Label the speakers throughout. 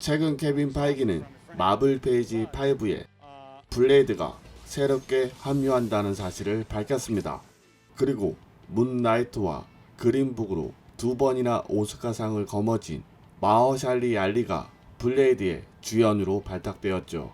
Speaker 1: 최근 케빈 파이기는 마블 페이지 5에 블레이드가 새롭게 합류한다는 사실을 밝혔습니다. 그리고 문나이트와 그린북으로 두 번이나 오스카상을 거머쥔 마허샬리 알리가 블레이드의 주연으로 발탁되었죠.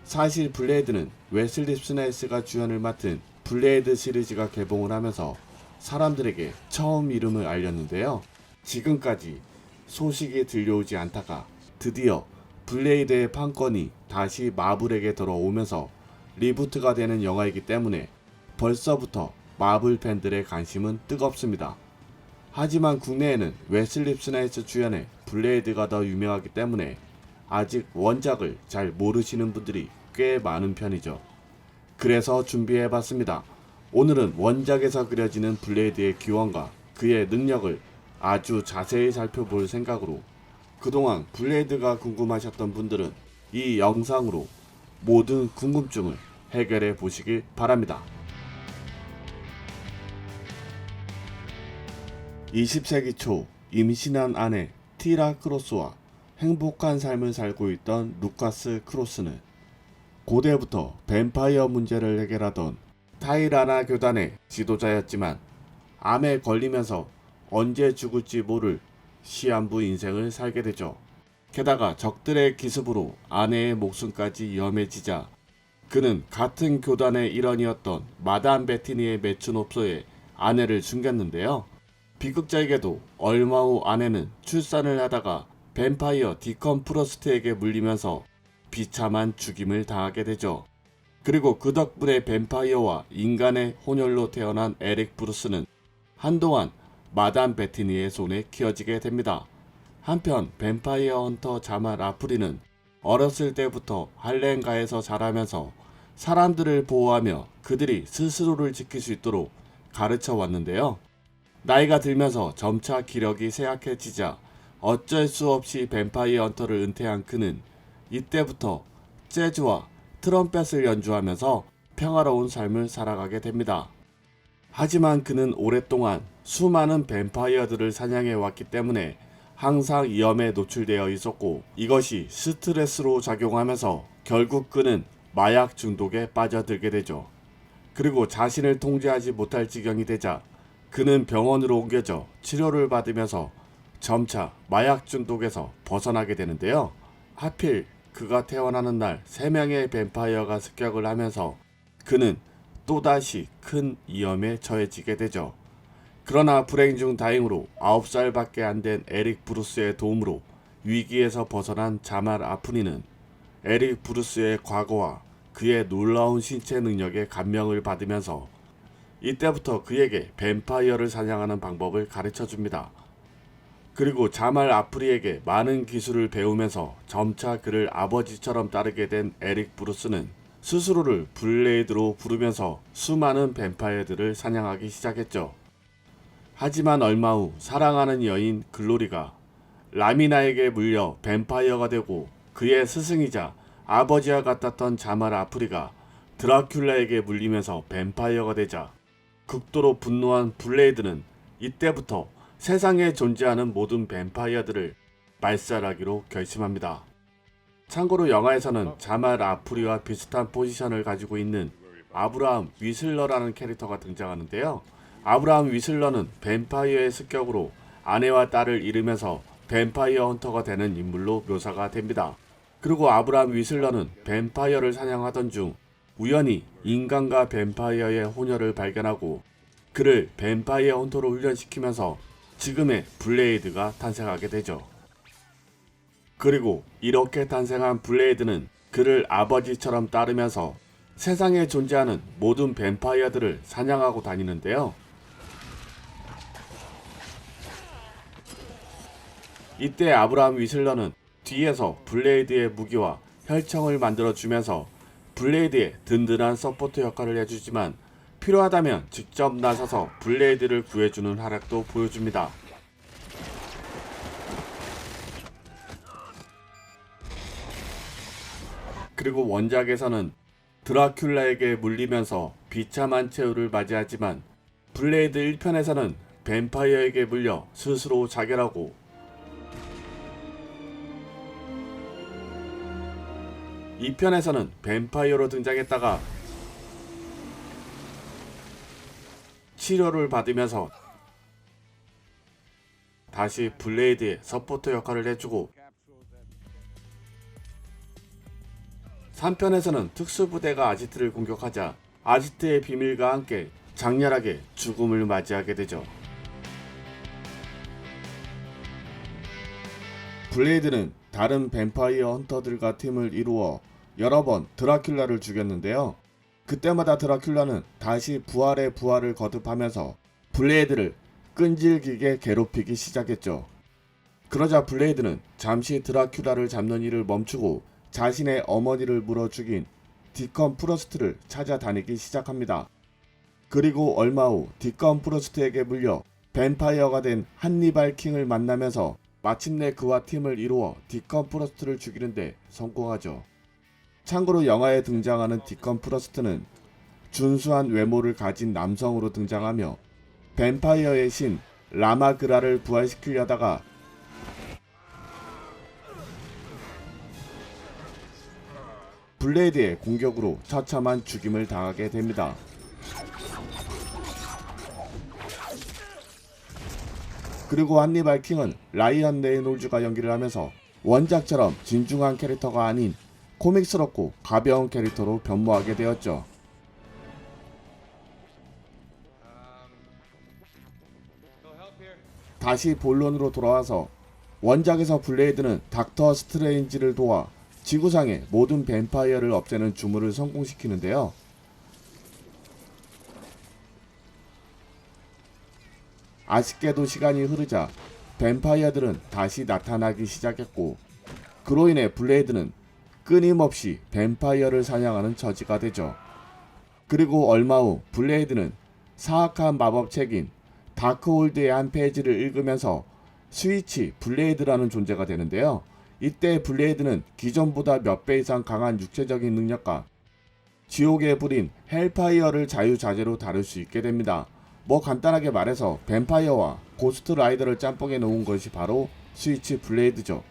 Speaker 1: 사실 블레이드는 웨슬리 스나이스가 주연을 맡은 블레이드 시리즈가 개봉을 하면서 사람들에게 처음 이름을 알렸는데요. 지금까지 소식이 들려오지 않다가 드디어 블레이드의 판권이 다시 마블에게 돌아오면서 리부트가 되는 영화이기 때문에 벌써부터 마블 팬들의 관심은 뜨겁습니다. 하지만 국내에는 웨슬리 스나이스 주연의 블레이드가 더 유명하기 때문에 아직 원작을 잘 모르시는 분들이 꽤 많은 편이죠. 그래서 준비해봤습니다. 오늘은 원작에서 그려지는 블레이드의 기원과 그의 능력을 아주 자세히 살펴볼 생각으로 그동안 블레이드가 궁금하셨던 분들은 이 영상으로 모든 궁금증을 해결해 보시길 바랍니다. 20세기 초 임신한 아내 티라 크로스와 행복한 삶을 살고 있던 루카스 크로스는 고대부터 뱀파이어 문제를 해결하던 타이라나 교단의 지도자였지만 암에 걸리면서 언제 죽을지 모를 시한부 인생을 살게 되죠. 게다가 적들의 기습으로 아내의 목숨까지 위험해지자 그는 같은 교단의 일원이었던 마담 베티니의 매춘업소에 아내를 숨겼는데요. 비극적이게도 얼마 후 아내는 출산을 하다가 뱀파이어 디컨 프로스트에게 물리면서 비참한 죽임을 당하게 되죠. 그리고 그 덕분에 뱀파이어와 인간의 혼혈로 태어난 에릭 브루스는 한동안 마담 베티니의 손에 키워지게 됩니다. 한편 뱀파이어 헌터 자말 아프리는 어렸을 때부터 할렘가에서 자라면서 사람들을 보호하며 그들이 스스로를 지킬 수 있도록 가르쳐 왔는데요. 나이가 들면서 점차 기력이 쇠약해지자 어쩔 수 없이 뱀파이어 헌터를 은퇴한 그는 이때부터 재즈와 트럼펫을 연주하면서 평화로운 삶을 살아가게 됩니다. 하지만 그는 오랫동안 수많은 뱀파이어들을 사냥해 왔기 때문에 항상 위험에 노출되어 있었고 이것이 스트레스로 작용하면서 결국 그는 마약 중독에 빠져들게 되죠. 그리고 자신을 통제하지 못할 지경이 되자 그는 병원으로 옮겨져 치료를 받으면서 점차 마약 중독에서 벗어나게 되는데요. 하필 그가 태어나는 날 3명의 뱀파이어가 습격을 하면서 그는 또다시 큰 위험에 처해지게 되죠. 그러나 불행 중 다행으로 9살밖에 안 된 에릭 브루스의 도움으로 위기에서 벗어난 자말 아프니는 에릭 브루스의 과거와 그의 놀라운 신체 능력에 감명을 받으면서 이때부터 그에게 뱀파이어를 사냥하는 방법을 가르쳐 줍니다. 그리고 자말 아프리에게 많은 기술을 배우면서 점차 그를 아버지처럼 따르게 된 에릭 브루스는 스스로를 블레이드로 부르면서 수많은 뱀파이어들을 사냥하기 시작했죠. 하지만 얼마 후 사랑하는 여인 글로리가 라미나에게 물려 뱀파이어가 되고 그의 스승이자 아버지와 같았던 자말 아프리가 드라큘라에게 물리면서 뱀파이어가 되자 극도로 분노한 블레이드는 이때부터 세상에 존재하는 모든 뱀파이어들을 말살하기로 결심합니다. 참고로 영화에서는 자말 아프리와 비슷한 포지션을 가지고 있는 아브라함 위슬러라는 캐릭터가 등장하는데요. 아브라함 위슬러는 뱀파이어의 습격으로 아내와 딸을 잃으면서 뱀파이어 헌터가 되는 인물로 묘사가 됩니다. 그리고 아브라함 위슬러는 뱀파이어를 사냥하던 중 우연히 인간과 뱀파이어의 혼혈을 발견하고 그를 뱀파이어 헌터로 훈련시키면서 지금의 블레이드가 탄생하게 되죠. 그리고 이렇게 탄생한 블레이드는 그를 아버지처럼 따르면서 세상에 존재하는 모든 뱀파이어들을 사냥하고 다니는데요. 이때 아브라함 위슬러는 뒤에서 블레이드의 무기와 혈청을 만들어주면서 블레이드의 든든한 서포트 역할을 해주지만 필요하다면 직접 나서서 블레이드를 구해주는 활약도 보여줍니다. 그리고 원작에서는 드라큘라에게 물리면서 비참한 최후를 맞이하지만 블레이드 1편에서는 뱀파이어에게 물려 스스로 자결하고 2편에서는 뱀파이어로 등장했다가 치료를 받으면서 다시 블레이드의 서포터 역할을 해주고 3편에서는 특수부대가 아지트를 공격하자 아지트의 비밀과 함께 장렬하게 죽음을 맞이하게 되죠. 블레이드는 다른 뱀파이어 헌터들과 팀을 이루어 여러 번 드라큘라를 죽였는데요. 그때마다 드라큘라는 다시 부활의 부활을 거듭하면서 블레이드를 끈질기게 괴롭히기 시작했죠. 그러자 블레이드는 잠시 드라큘라를 잡는 일을 멈추고 자신의 어머니를 물어 죽인 디컨 프로스트를 찾아다니기 시작합니다. 그리고 얼마 후 디컨 프로스트에게 물려 뱀파이어가 된 한니발 킹을 만나면서 마침내 그와 팀을 이루어 디컨 프로스트를 죽이는데 성공하죠. 참고로 영화에 등장하는 디컨 프로스트는 준수한 외모를 가진 남성으로 등장하며 뱀파이어의 신 라마그라를 부활시키려다가 블레이드의 공격으로 처참한 죽임을 당하게 됩니다. 그리고 한니발 킹은 라이언 레이놀즈가 연기를 하면서 원작처럼 진중한 캐릭터가 아닌 코믹스럽고 가벼운 캐릭터로 변모하게 되었죠. 다시 본론으로 돌아와서 원작에서 블레이드는 닥터 스트레인지를 도와 지구상의 모든 뱀파이어를 없애는 주문을 성공시키는데요. 아쉽게도 시간이 흐르자 뱀파이어들은 다시 나타나기 시작했고 그로 인해 블레이드는 끊임없이 뱀파이어를 사냥하는 처지가 되죠. 그리고 얼마 후 블레이드는 사악한 마법책인 다크홀드의 한 페이지를 읽으면서 스위치 블레이드라는 존재가 되는데요. 이때 블레이드는 기존보다 몇 배 이상 강한 육체적인 능력과 지옥의 불인 헬파이어를 자유자재로 다룰 수 있게 됩니다. 뭐 간단하게 말해서 뱀파이어와 고스트 라이더를 짬뽕해 놓은 것이 바로 스위치 블레이드죠.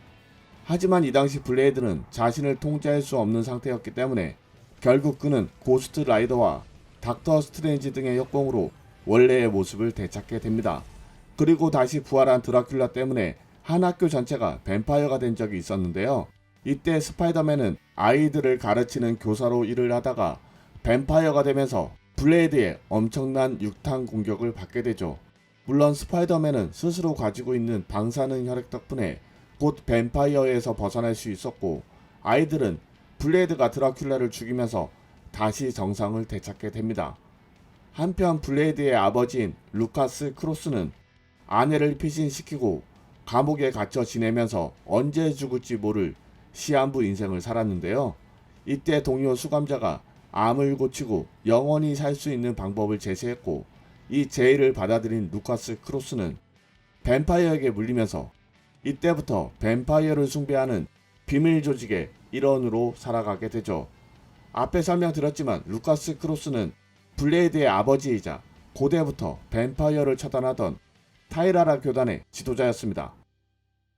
Speaker 1: 하지만 이 당시 블레이드는 자신을 통제할 수 없는 상태였기 때문에 결국 그는 고스트 라이더와 닥터 스트레인지 등의 협공으로 원래의 모습을 되찾게 됩니다. 그리고 다시 부활한 드라큘라 때문에 한 학교 전체가 뱀파이어가 된 적이 있었는데요. 이때 스파이더맨은 아이들을 가르치는 교사로 일을 하다가 뱀파이어가 되면서 블레이드의 엄청난 육탄 공격을 받게 되죠. 물론 스파이더맨은 스스로 가지고 있는 방사능 혈액 덕분에 곧 뱀파이어에서 벗어날 수 있었고 아이들은 블레이드가 드라큘라를 죽이면서 다시 정상을 되찾게 됩니다. 한편 블레이드의 아버지인 루카스 크로스는 아내를 피신시키고 감옥에 갇혀 지내면서 언제 죽을지 모를 시한부 인생을 살았는데요. 이때 동료 수감자가 암을 고치고 영원히 살 수 있는 방법을 제시했고 이 제의를 받아들인 루카스 크로스는 뱀파이어에게 물리면서 이때부터 뱀파이어를 숭배하는 비밀 조직의 일원으로 살아가게 되죠. 앞에 설명드렸지만 루카스 크로스는 블레이드의 아버지이자 고대부터 뱀파이어를 처단하던 타이라라 교단의 지도자였습니다.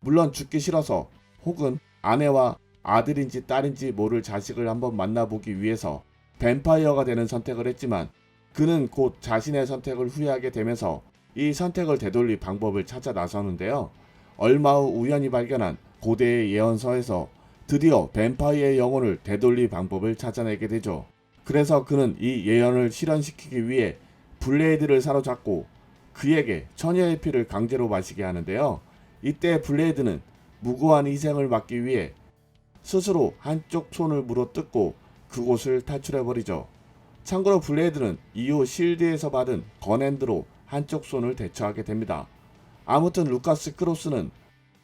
Speaker 1: 물론 죽기 싫어서 혹은 아내와 아들인지 딸인지 모를 자식을 한번 만나보기 위해서 뱀파이어가 되는 선택을 했지만 그는 곧 자신의 선택을 후회하게 되면서 이 선택을 되돌릴 방법을 찾아 나서는데요. 얼마 후 우연히 발견한 고대의 예언서에서 드디어 뱀파이어의 영혼을 되돌릴 방법을 찾아내게 되죠. 그래서 그는 이 예언을 실현시키기 위해 블레이드를 사로잡고 그에게 처녀의 피를 강제로 마시게 하는데요. 이때 블레이드는 무고한 희생을 막기 위해 스스로 한쪽 손을 물어뜯고 그곳을 탈출해버리죠. 참고로 블레이드는 이후 실드에서 받은 건핸드로 한쪽 손을 대처하게 됩니다. 아무튼 루카스 크로스는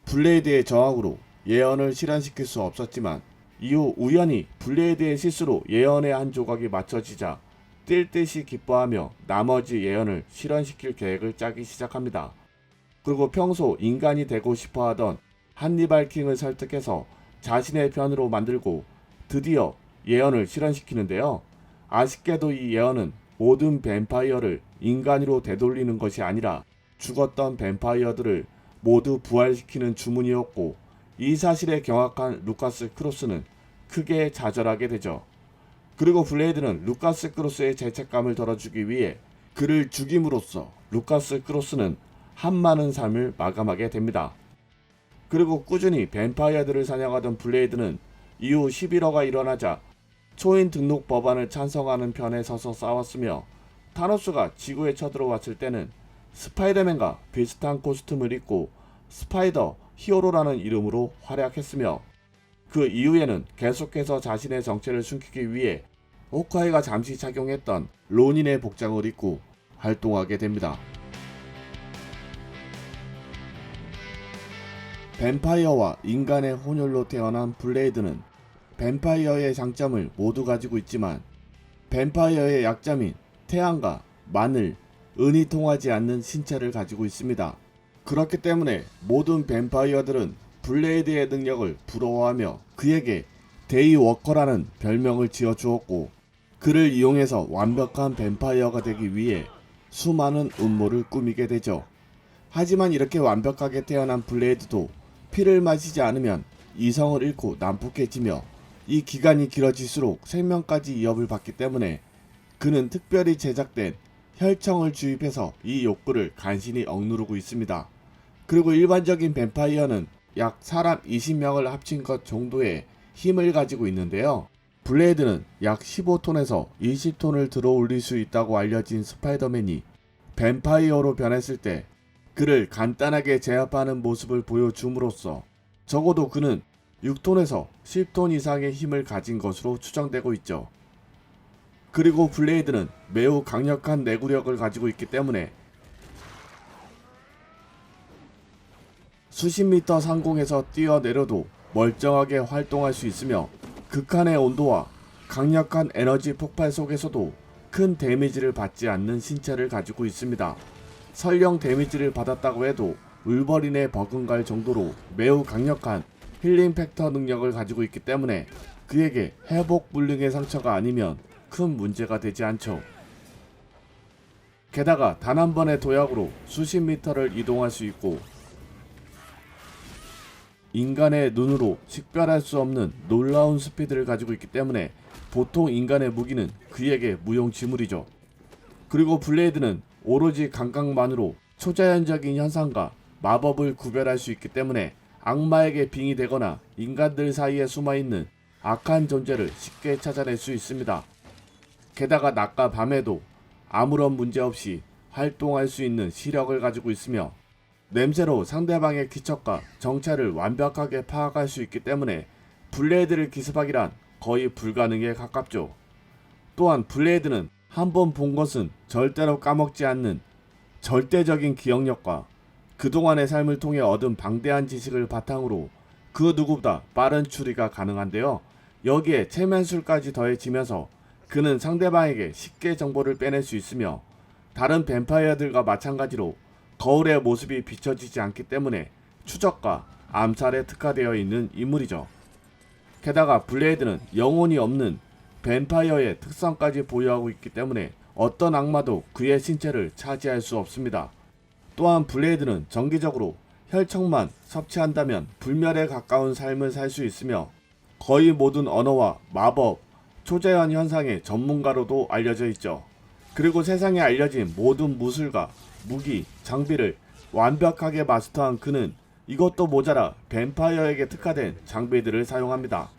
Speaker 1: 블레이드의 저항으로 예언을 실현시킬 수 없었지만 이후 우연히 블레이드의 실수로 예언의 한 조각이 맞춰지자 뛸 듯이 기뻐하며 나머지 예언을 실현시킬 계획을 짜기 시작합니다. 그리고 평소 인간이 되고 싶어하던 한니발 킹을 설득해서 자신의 편으로 만들고 드디어 예언을 실현시키는데요. 아쉽게도 이 예언은 모든 뱀파이어를 인간으로 되돌리는 것이 아니라 죽었던 뱀파이어들을 모두 부활시키는 주문이었고 이 사실에 경악한 루카스 크로스는 크게 좌절하게 되죠. 그리고 블레이드는 루카스 크로스의 죄책감을 덜어주기 위해 그를 죽임으로써 루카스 크로스는 한많은 삶을 마감하게 됩니다. 그리고 꾸준히 뱀파이어들을 사냥하던 블레이드는 이후 11화가 일어나자 초인 등록 법안을 찬성하는 편에 서서 싸웠으며, 타노스가 지구에 쳐들어왔을 때는 스파이더맨과 비슷한 코스튬을 입고 스파이더 히어로라는 이름으로 활약했으며, 그 이후에는 계속해서 자신의 정체를 숨기기 위해 호크아이가 잠시 착용했던 로닌의 복장을 입고 활동하게 됩니다. 뱀파이어와 인간의 혼혈로 태어난 블레이드는 뱀파이어의 장점을 모두 가지고 있지만 뱀파이어의 약점인 태양과 마늘, 은이 통하지 않는 신체를 가지고 있습니다. 그렇기 때문에 모든 뱀파이어들은 블레이드의 능력을 부러워하며 그에게 데이워커라는 별명을 지어주었고, 그를 이용해서 완벽한 뱀파이어가 되기 위해 수많은 음모를 꾸미게 되죠. 하지만 이렇게 완벽하게 태어난 블레이드도 피를 마시지 않으면 이성을 잃고 난폭해지며, 이 기간이 길어질수록 생명까지 위협을 받기 때문에 그는 특별히 제작된 혈청을 주입해서 이 욕구를 간신히 억누르고 있습니다. 그리고 일반적인 뱀파이어는 약 사람 20명을 합친 것 정도의 힘을 가지고 있는데요. 블레이드는 약 15톤에서 20톤을 들어올릴 수 있다고 알려진 스파이더맨이 뱀파이어로 변했을 때 그를 간단하게 제압하는 모습을 보여줌으로써 적어도 그는 6톤에서 10톤 이상의 힘을 가진 것으로 추정되고 있죠. 그리고 블레이드는 매우 강력한 내구력을 가지고 있기 때문에 수십 미터 상공에서 뛰어내려도 멀쩡하게 활동할 수 있으며, 극한의 온도와 강력한 에너지 폭발 속에서도 큰 데미지를 받지 않는 신체를 가지고 있습니다. 설령 데미지를 받았다고 해도 울버린에 버금갈 정도로 매우 강력한 힐링 팩터 능력을 가지고 있기 때문에 그에게 회복 불능의 상처가 아니면 큰 문제가 되지 않죠. 게다가 단 한 번의 도약으로 수십 미터를 이동할 수 있고, 인간의 눈으로 식별할 수 없는 놀라운 스피드를 가지고 있기 때문에 보통 인간의 무기는 그에게 무용지물이죠. 그리고 블레이드는 오로지 감각만으로 초자연적인 현상과 마법을 구별할 수 있기 때문에 악마에게 빙의 되거나 인간들 사이에 숨어있는 악한 존재를 쉽게 찾아낼 수 있습니다. 게다가 낮과 밤에도 아무런 문제 없이 활동할 수 있는 시력을 가지고 있으며, 냄새로 상대방의 기척과 정체를 완벽하게 파악할 수 있기 때문에 블레이드를 기습하기란 거의 불가능에 가깝죠. 또한 블레이드는 한번 본 것은 절대로 까먹지 않는 절대적인 기억력과 그동안의 삶을 통해 얻은 방대한 지식을 바탕으로 그 누구보다 빠른 추리가 가능한데요. 여기에 체면술까지 더해지면서 그는 상대방에게 쉽게 정보를 빼낼 수 있으며, 다른 뱀파이어들과 마찬가지로 거울의 모습이 비춰지지 않기 때문에 추적과 암살에 특화되어 있는 인물이죠. 게다가 블레이드는 영혼이 없는 뱀파이어의 특성까지 보유하고 있기 때문에 어떤 악마도 그의 신체를 차지할 수 없습니다. 또한 블레이드는 정기적으로 혈청만 섭취한다면 불멸에 가까운 삶을 살 수 있으며, 거의 모든 언어와 마법, 초자연 현상의 전문가로도 알려져 있죠. 그리고 세상에 알려진 모든 무술과 무기, 장비를 완벽하게 마스터한 그는 이것도 모자라 뱀파이어에게 특화된 장비들을 사용합니다.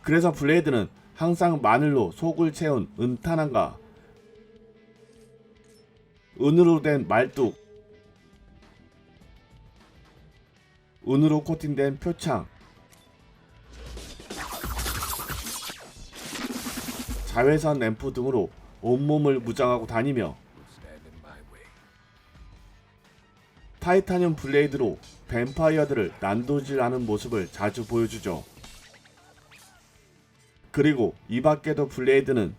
Speaker 1: 그래서 블레이드는 항상 마늘로 속을 채운 은탄환과 은으로 된 말뚝, 은으로 코팅된 표창, 자외선 램프 등으로 온몸을 무장하고 다니며 타이타늄 블레이드로 뱀파이어들을 난도질하는 모습을 자주 보여주죠. 그리고 이 밖에도 블레이드는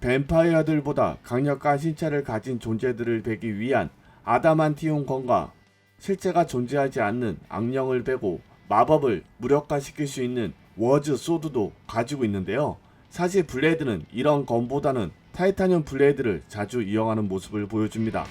Speaker 1: 뱀파이어들보다 강력한 신체를 가진 존재들을 베기 위한 아다만티움 건과 실체가 존재하지 않는 악령을 베고 마법을 무력화시킬 수 있는 워즈 소드도 가지고 있는데요. 사실 블레이드는 이런 건보다는 타이타늄 블레이드를 자주 이용하는 모습을 보여줍니다.